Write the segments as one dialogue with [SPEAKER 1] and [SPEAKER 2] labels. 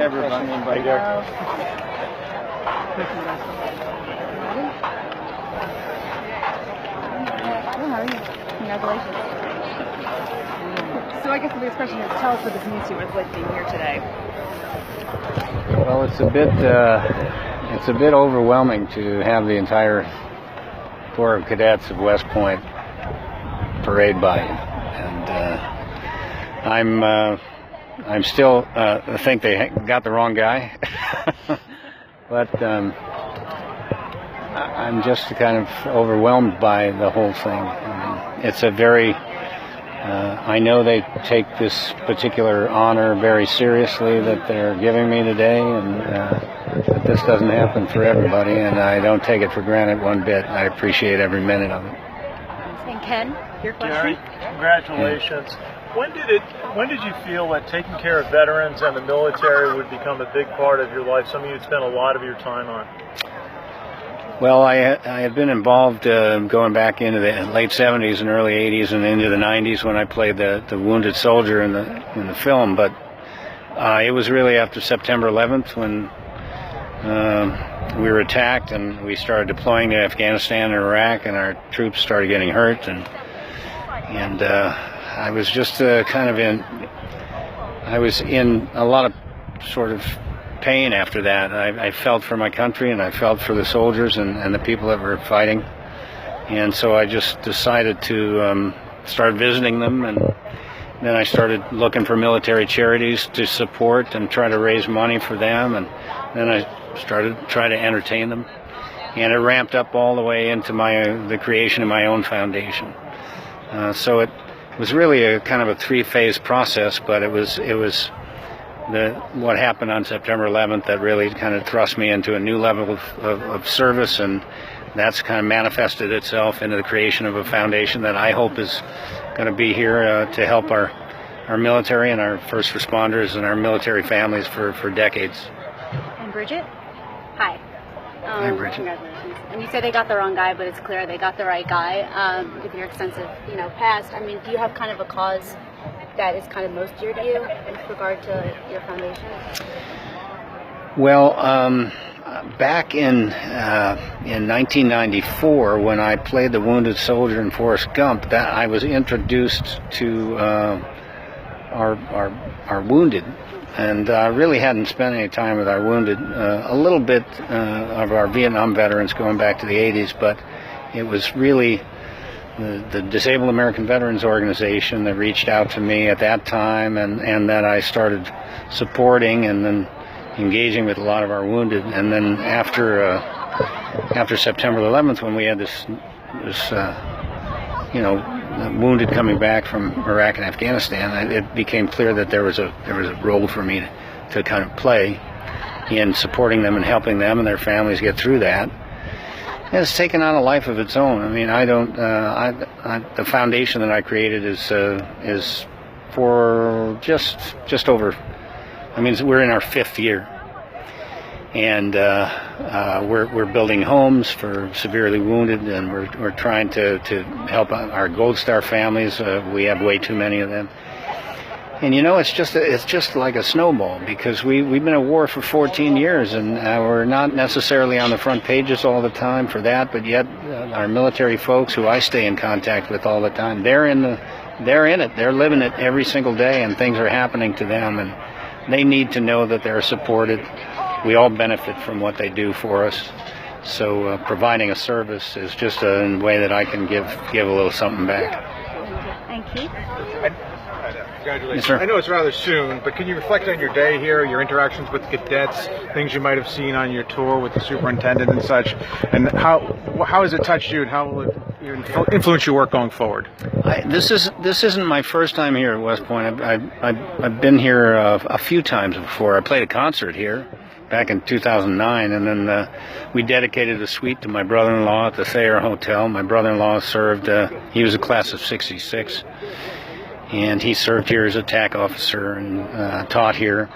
[SPEAKER 1] Hi, everybody.
[SPEAKER 2] Hey, Derek.
[SPEAKER 3] How are you? Congratulations. So I guess the biggest question is, tell us what this means to you. What's like being here today?
[SPEAKER 1] Well, it's a bit overwhelming to have the entire Corps of Cadets of West Point parade by you, and I'm still think they got the wrong guy, but I'm just kind of overwhelmed by the whole thing. It's a very I know they take this particular honor very seriously that they're giving me today, and that this doesn't happen for everybody, and I don't take it for granted one bit. I appreciate every minute of it.
[SPEAKER 3] And Ken, your question?
[SPEAKER 2] Gary, congratulations. Yeah. When did you feel that taking care of veterans and the military would become a big part of your life, something you'd spend a lot of your time on?
[SPEAKER 1] Well, I had been involved going back into the late 70s and early 80s and into the 90s when I played the wounded soldier in the film. But it was really after September 11th when we were attacked and we started deploying to Afghanistan and Iraq, and our troops started getting hurt, and I was just I was in a lot of sort of pain after that. I felt for my country, and I felt for the soldiers and the people that were fighting, and so I just decided to start visiting them, and then I started looking for military charities to support and try to raise money for them, and then I started trying to entertain them, and it ramped up all the way into the creation of my own foundation. So it was really a kind of a three-phase process, but it was what happened on September 11th that really kind of thrust me into a new level of service, and that's kind of manifested itself into the creation of a foundation that I hope is going to be here to help our military and our first responders and our military families for decades.
[SPEAKER 3] And Bridget? Hi.
[SPEAKER 1] Hi, Bridget.
[SPEAKER 3] Congratulations. And you said they got the wrong guy, but it's clear they got the right guy. With your extensive, past, I mean, do you have kind of a cause that is kind of most dear to you with regard to your foundation?
[SPEAKER 1] Well, back in 1994, when I played the wounded soldier in Forrest Gump, that I was introduced to our wounded, and I really hadn't spent any time with our wounded. A little bit of our Vietnam veterans going back to the 80s, but it was really the Disabled American Veterans Organization that reached out to me at that time, and that I started supporting and then engaging with a lot of our wounded. And then after September 11th, when we had this wounded coming back from Iraq and Afghanistan, it became clear that there was a role for me to kind of play in supporting them and helping them and their families get through that. It's taken on a life of its own. I mean, the foundation that I created is for just over. I mean, we're in our 5th year, and we're building homes for severely wounded, and we're trying to help our Gold Star families. We have way too many of them. And it's just like a snowball, because we've been at war for 14 years, and we're not necessarily on the front pages all the time for that, but yet our military folks, who I stay in contact with all the time, they're in it, they're living it every single day, and things are happening to them, and they need to know that they're supported. We all benefit from what they do for us, so providing a service is just a way that I can give a little something back.
[SPEAKER 3] And Keith?
[SPEAKER 2] Congratulations.
[SPEAKER 1] Yes, sir.
[SPEAKER 2] I know it's rather soon, but can you reflect on your day here, your interactions with cadets, things you might have seen on your tour with the superintendent and such, and how has it touched you, and how will it influence your work going forward?
[SPEAKER 1] This isn't my first time here at West Point. I've been here a few times before. I played a concert here back in 2009, and then we dedicated a suite to my brother-in-law at the Thayer Hotel. My brother-in-law served. He was a class of '66. And he served here as a TAC officer and taught here,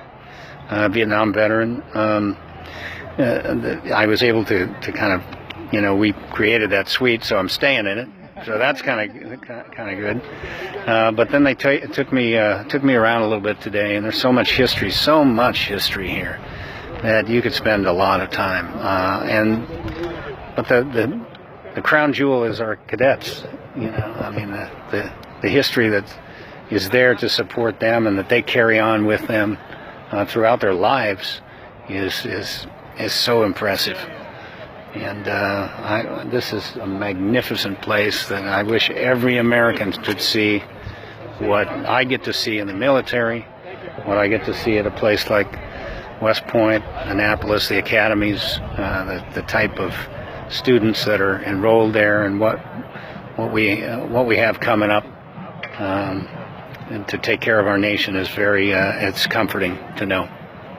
[SPEAKER 1] Vietnam veteran. I was able to kind of, we created that suite, so I'm staying in it. So that's kind of good. But then they took me around a little bit today, and there's so much history here that you could spend a lot of time. But the crown jewel is our cadets. You know, I mean the history that is there to support them and that they carry on with them throughout their lives is so impressive. And this is a magnificent place that I wish every American could see what I get to see in the military, what I get to see at a place like West Point, Annapolis, the academies, the type of students that are enrolled there, and what we have coming up, and to take care of our nation is it's comforting to know.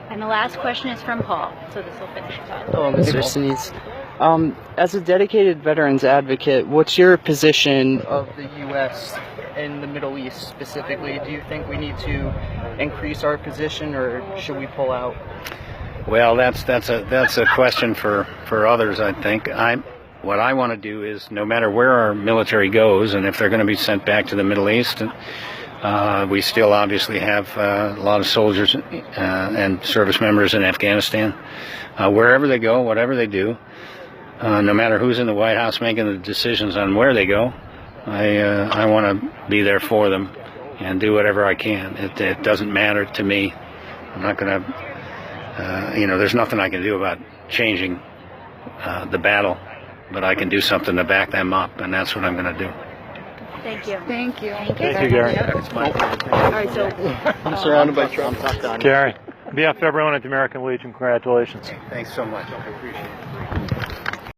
[SPEAKER 3] And the last question is from Paul, so this will finish it up.
[SPEAKER 4] Hello, Mr. Sinise. As a dedicated veterans advocate, what's your position of the U.S. in the Middle East specifically? Do you think we need to increase our position, or should we pull out?
[SPEAKER 1] Well, that's a question for others, I think. What I want to do is, no matter where our military goes, and if they're going to be sent back to the Middle East, we still obviously have a lot of soldiers and service members in Afghanistan. Wherever they go, whatever they do, no matter who's in the White House making the decisions on where they go, I want to be there for them and do whatever I can. It doesn't matter to me. I'm not going to, there's nothing I can do about changing the battle, but I can do something to back them up, and that's what I'm going to do.
[SPEAKER 3] Thank you.
[SPEAKER 5] Thank you.
[SPEAKER 2] Thank you, Gary.
[SPEAKER 1] It's my pleasure.
[SPEAKER 3] All right, so
[SPEAKER 4] I'm surrounded by Trump.
[SPEAKER 2] Gary, on behalf of everyone at the American Legion, congratulations.
[SPEAKER 1] Thanks so much. I appreciate it.